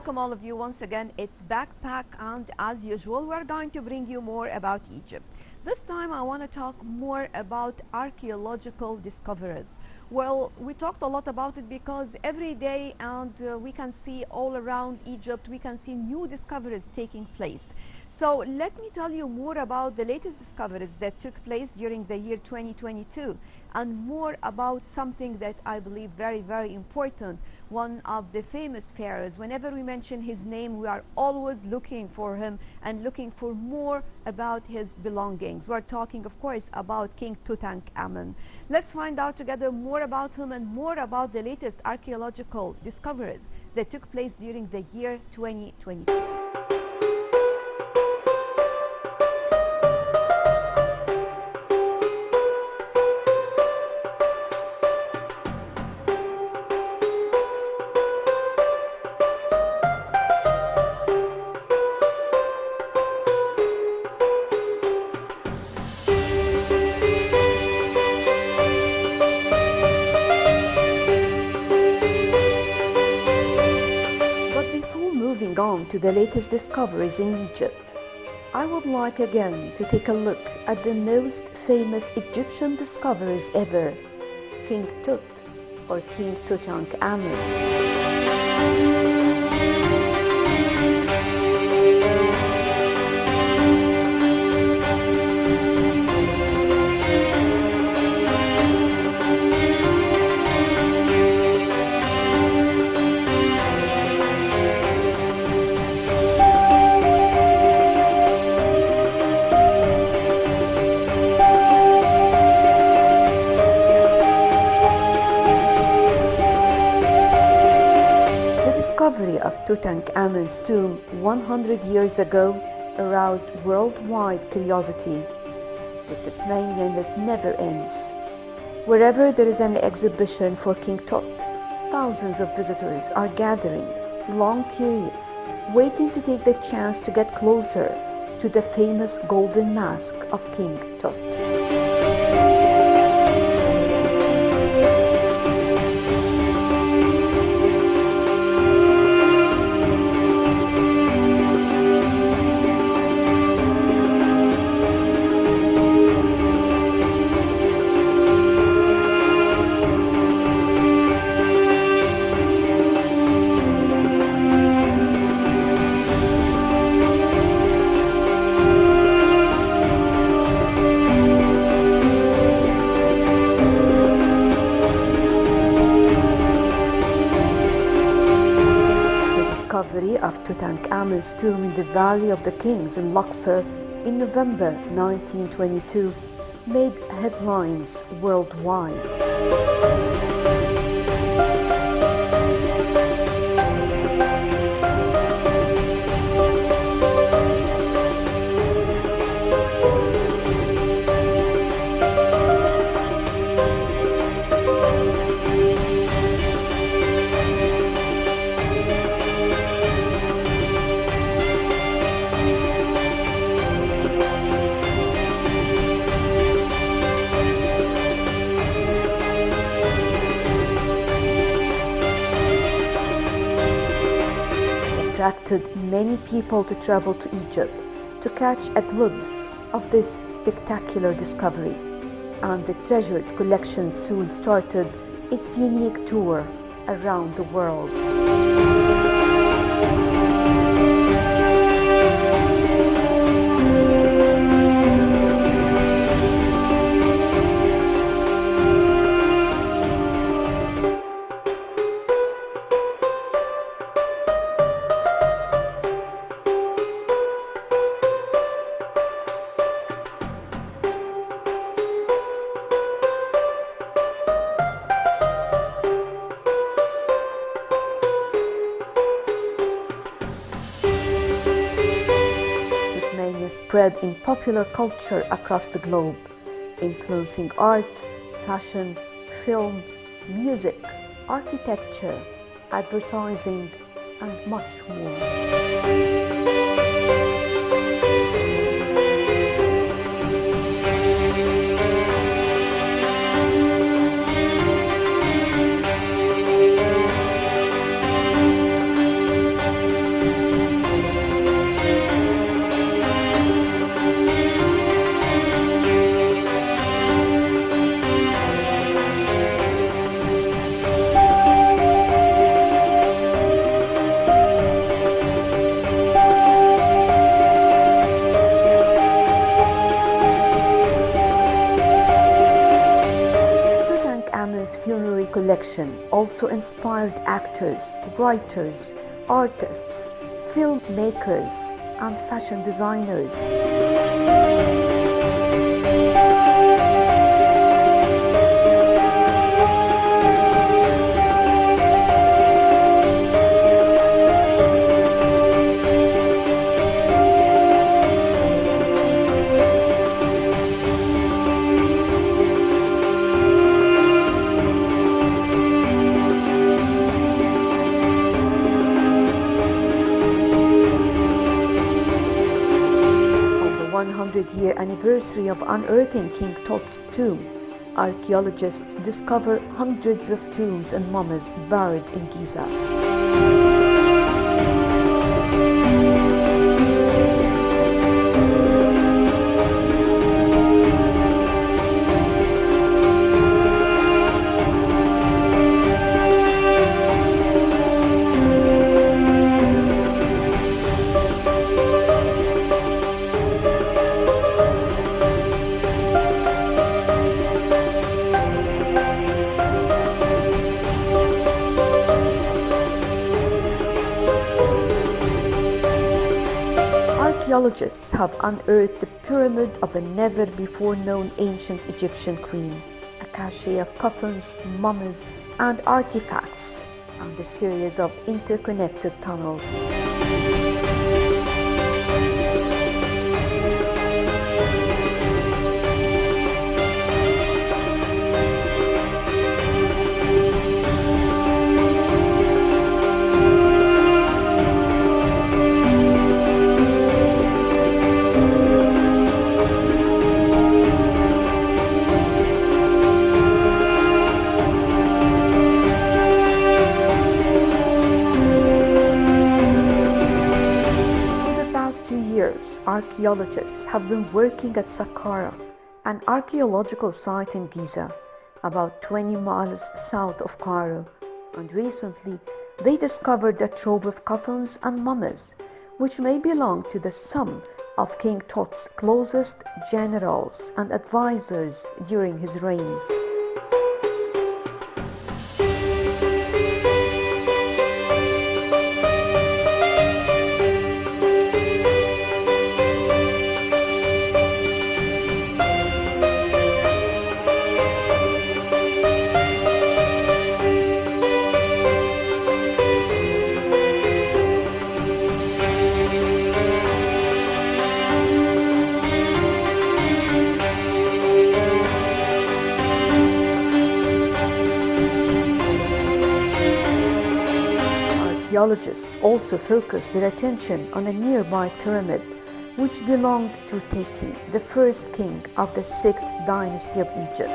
welcome all of you once again. It's Backpack, and as usual, we're going to bring you more about Egypt. This time, I want to talk more about archaeological discoveries. Well, we talked a lot about it because every day, and we can see all around Egypt, we can see new discoveries taking place. So let me tell you more about the latest discoveries that took place during the year 2022, and more about something that I believe very important. One of the famous pharaohs. Whenever we mention his name, we are always looking for him and looking for more about his belongings. We're talking, of course, about King Tutankhamun. Let's find out together more about him and more about the latest archaeological discoveries that took place during the year 2022. Moving on to the latest discoveries in Egypt, I would like again to take a look at the most famous Egyptian discoveries ever, King Tut or King Tutankhamun. The discovery of Tutankhamun's tomb 100 years ago aroused worldwide curiosity, the Tutmanian that never ends. Wherever there is an exhibition for King Tut, thousands of visitors are gathering, long curious, waiting to take the chance to get closer to the famous golden mask of King Tut. Discovery of Tutankhamun's tomb in the Valley of the Kings in Luxor in November 1922 made headlines worldwide. Attracted many people to travel to Egypt to catch a glimpse of this spectacular discovery, and the treasured collection soon started its unique tour around the world. Spread in popular culture across the globe, influencing art, fashion, film, music, architecture, advertising, and much more. collection also inspired actors, writers, artists, filmmakers, and fashion designers. On the 100-year anniversary of unearthing King Tut's tomb, archaeologists discover hundreds of tombs and mummies buried in Giza. Archaeologists have unearthed the pyramid of a never-before-known ancient Egyptian queen, a cache of coffins, mummies, and artifacts, and a series of interconnected tunnels. Archaeologists have been working at Saqqara, an archaeological site in Giza, about 20 miles south of Cairo, and recently they discovered a trove of coffins and mummies, which may belong to some of King Tut's closest generals and advisors during his reign. Archaeologists also focused their attention on a nearby pyramid, which belonged to Teti, the first king of the 6th dynasty of Egypt.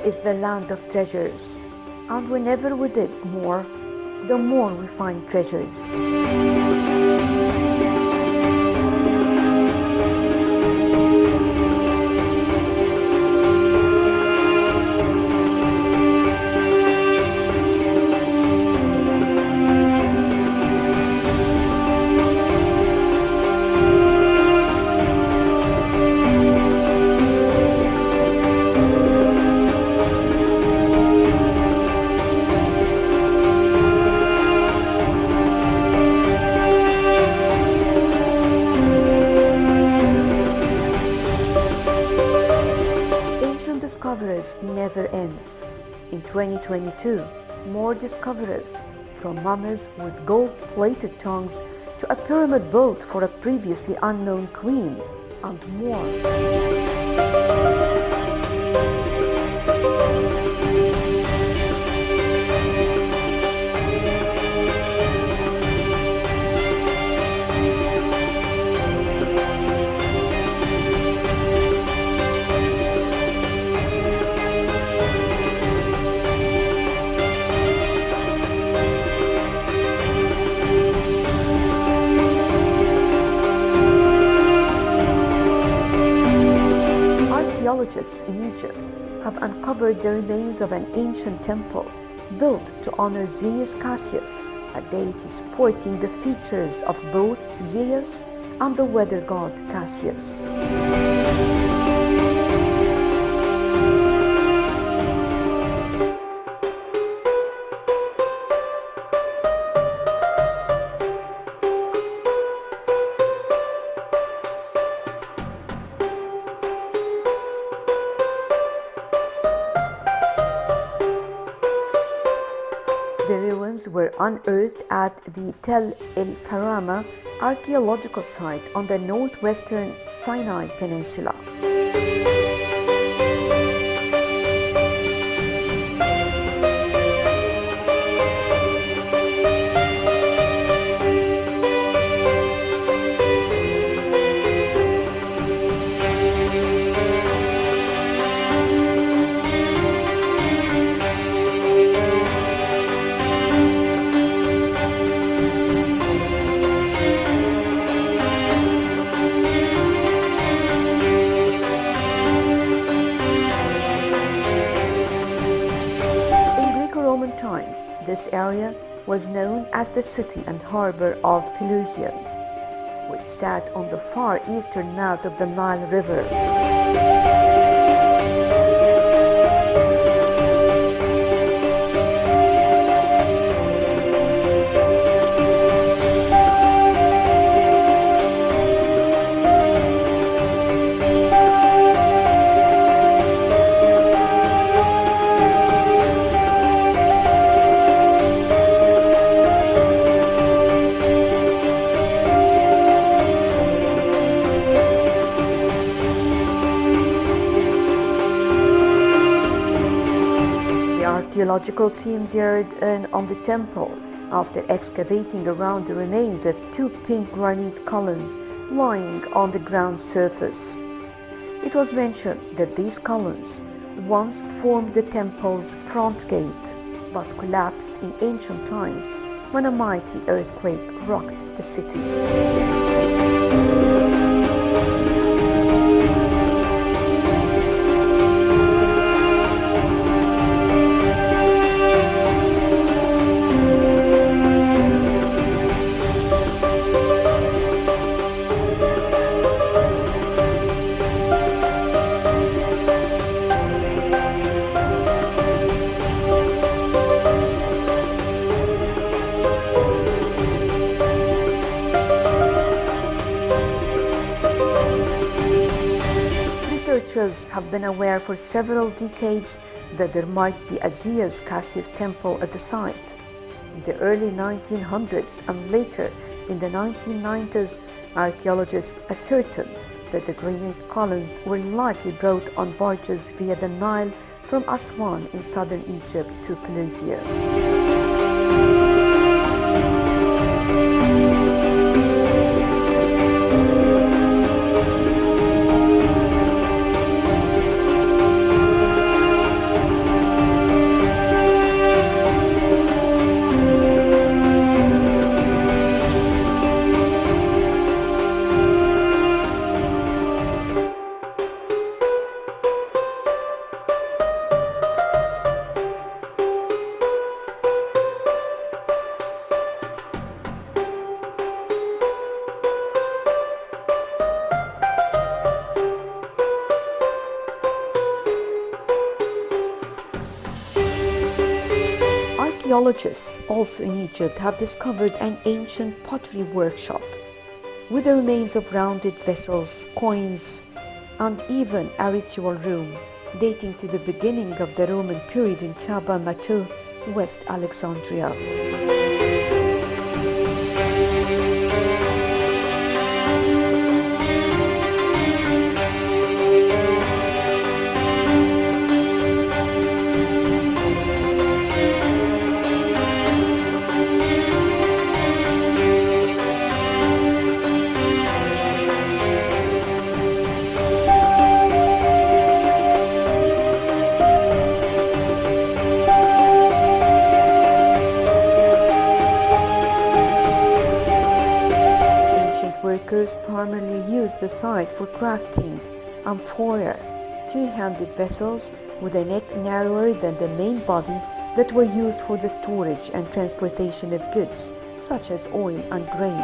Is the land of treasures, and whenever we dig more, the more we find treasures. Discoveries never ends. In 2022, more discoveries, from mummies with gold-plated tongues to a pyramid built for a previously unknown queen, and more. archaeologists in Egypt have uncovered the remains of an ancient temple built to honor Zeus Cassius, a deity sporting the features of both Zeus and the weather god Cassius. The ruins were unearthed at the Tel El Farama archaeological site on the northwestern Sinai Peninsula. This area was known as the city and harbor of Pelusium, which sat on the far eastern mouth of the Nile River. Archaeological teams zeroed in on the temple after excavating around the remains of two pink granite columns lying on the ground surface. It was mentioned that these columns once formed the temple's front gate, but collapsed in ancient times when a mighty earthquake rocked the city. Researchers have been aware for several decades that there might be a Zeus Cassius temple at the site. In the early 1900s and later in the 1990s, archaeologists ascertained that the granite columns were likely brought on barges via the Nile from Aswan in southern Egypt to Pelusium. Archaeologists also in Egypt have discovered an ancient pottery workshop with the remains of rounded vessels, coins, and even a ritual room dating to the beginning of the Roman period in Taba Matu, West Alexandria. Workers primarily used the site for crafting amphora two-handed vessels with a neck narrower than the main body that were used for the storage and transportation of goods, such as oil and grain.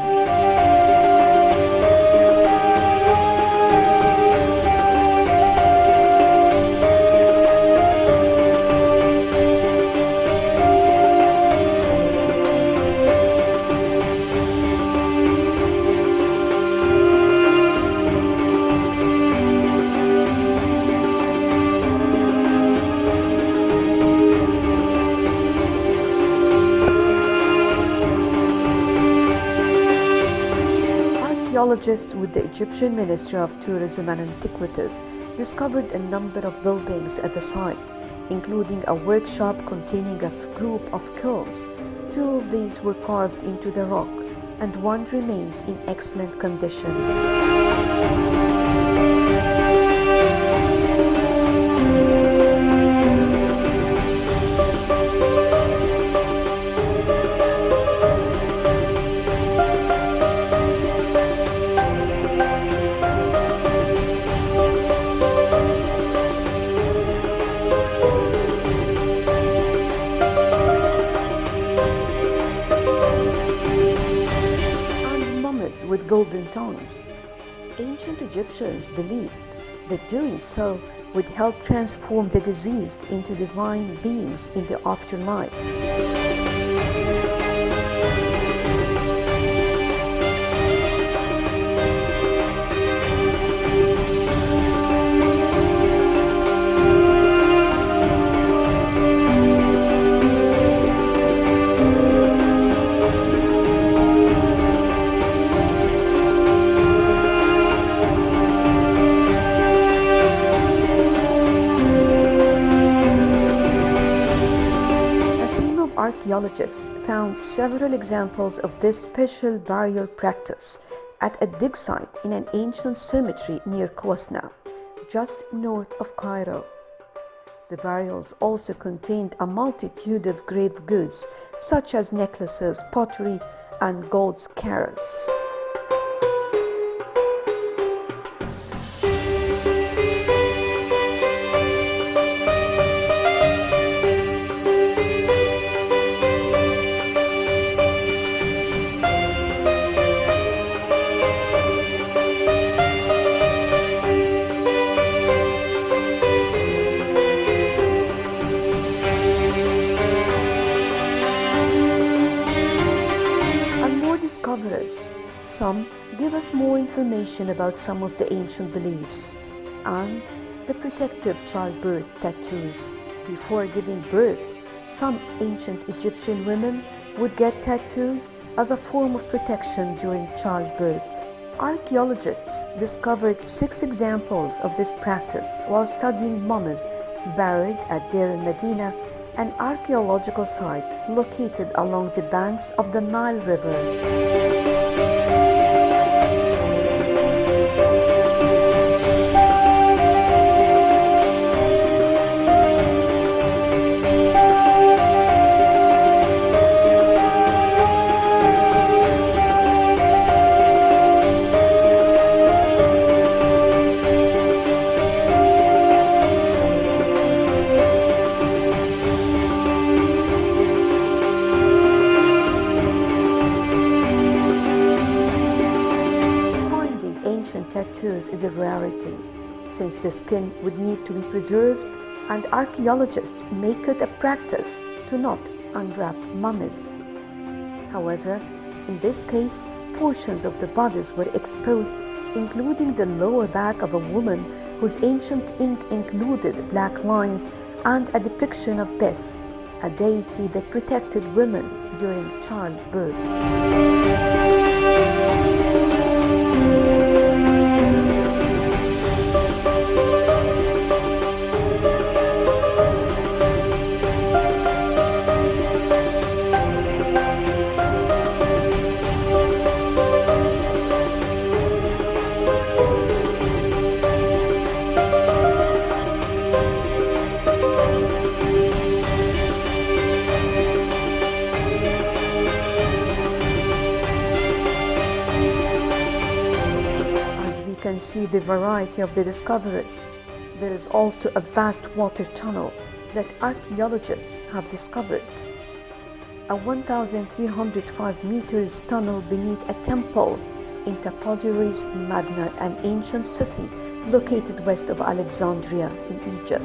Archaeologists with the Egyptian Ministry of Tourism and Antiquities discovered a number of buildings at the site, including a workshop containing a group of kilns. Two of these were carved into the rock, and one remains in excellent condition. With golden tongues. Ancient Egyptians believed that doing so would help transform the deceased into divine beings in the afterlife. Archaeologists found several examples of this special burial practice at a dig site in an ancient cemetery near Qusna, just north of Cairo. The burials also contained a multitude of grave goods, such as necklaces, pottery, and gold scarabs. Some give us more information about some of the ancient beliefs and the protective childbirth tattoos. Before giving birth, some ancient Egyptian women would get tattoos as a form of protection during childbirth. Archaeologists discovered 6 examples of this practice while studying mummies buried at Deir el-Medina, an archaeological site located along the banks of the Nile River. Tattoos is a rarity, since the skin would need to be preserved, and archaeologists make it a practice to not unwrap mummies. However, in this case, portions of the bodies were exposed, including the lower back of a woman whose ancient ink included black lines and a depiction of Bes, a deity that protected women during childbirth. Can see the variety of the discoveries. There is also a vast water tunnel that archaeologists have discovered. A 1,305 meters tunnel beneath a temple in Taposiris Magna, an ancient city located west of Alexandria in Egypt.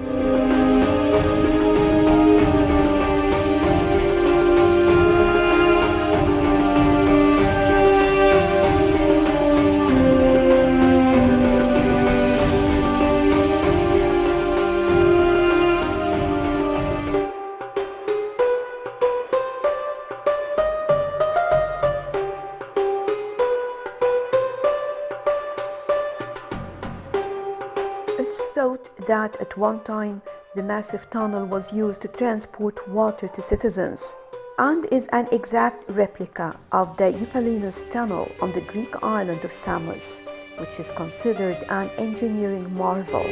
It's thought that at one time the massive tunnel was used to transport water to citizens and is an exact replica of the Eupalinus tunnel on the Greek island of Samos, which is considered an engineering marvel.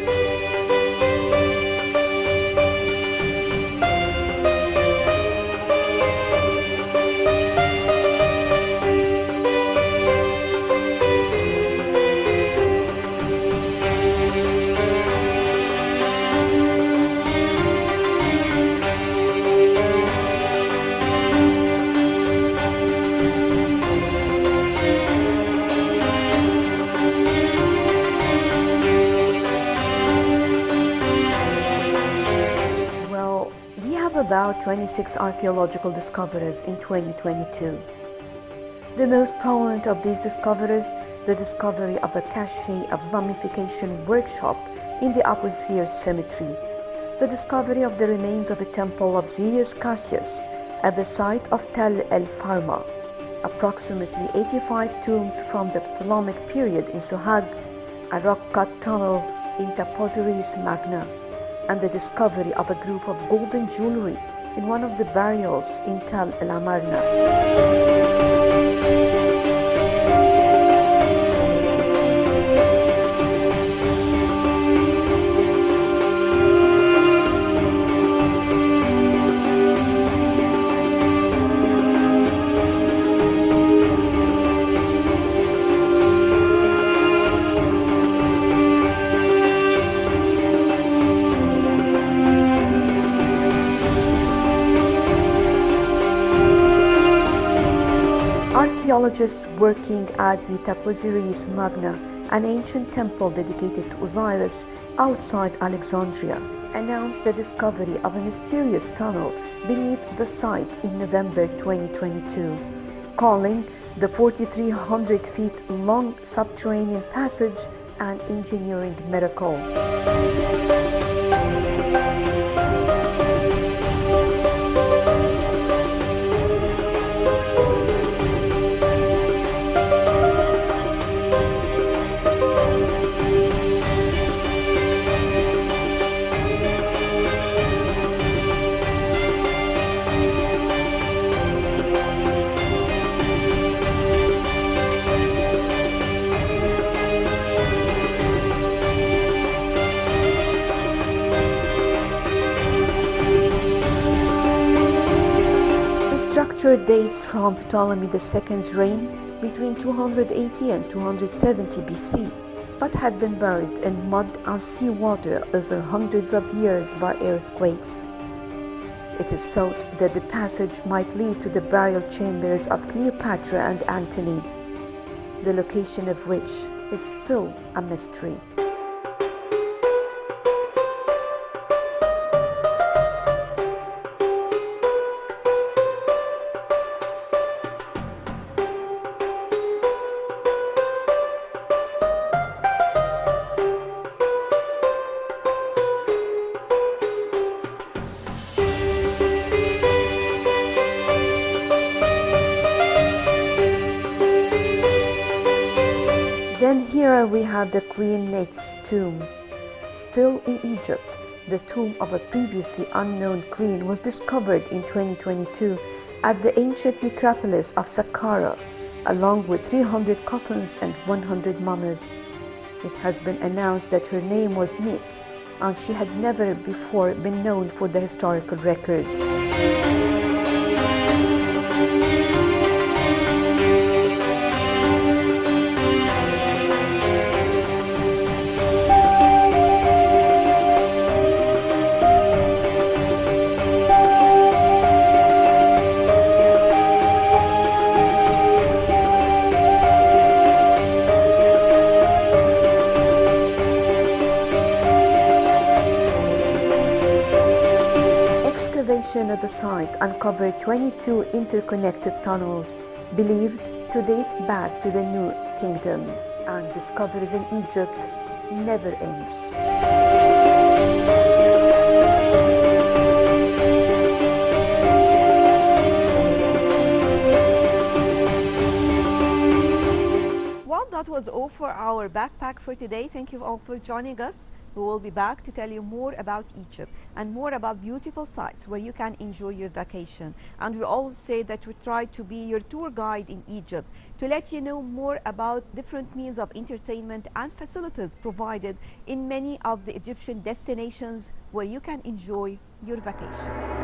Well, we have about 26 archaeological discoveries in 2022. The most prominent of these discoveries, the discovery of a cache of mummification workshop in the Abu Sir cemetery, the discovery of the remains of a temple of Zeus Cassius at the site of Tel El Farma, approximately 85 tombs from the Ptolemaic period in Sohag, a rock-cut tunnel in Taposiris Magna, and the discovery of a group of golden jewelry in one of the burials in Tel El Amarna. Archaeologists working at the Taposiris Magna, an ancient temple dedicated to Osiris outside Alexandria, announced the discovery of a mysterious tunnel beneath the site in November 2022, calling the 4,300 feet long subterranean passage an engineering miracle. The structure dates from Ptolemy II's reign between 280 and 270 BC, but had been buried in mud and seawater over hundreds of years by earthquakes. It is thought that the passage might lead to the burial chambers of Cleopatra and Antony, the location of which is still a mystery. Then here we have the Queen Neith's tomb. Still in Egypt, the tomb of a previously unknown queen was discovered in 2022 at the ancient necropolis of Saqqara, along with 300 coffins and 100 mummies. It has been announced that her name was Neith, and she had never before been known for the historical record. excavation at the site uncovered 22 interconnected tunnels believed to date back to the New Kingdom, and discoveries in Egypt never ends. Well, that was all for our backpack for today. Thank you all for joining us. We will be back to tell you more about Egypt and more about beautiful sites where you can enjoy your vacation. And we always say that we try to be your tour guide in Egypt to let you know more about different means of entertainment and facilities provided in many of the Egyptian destinations where you can enjoy your vacation.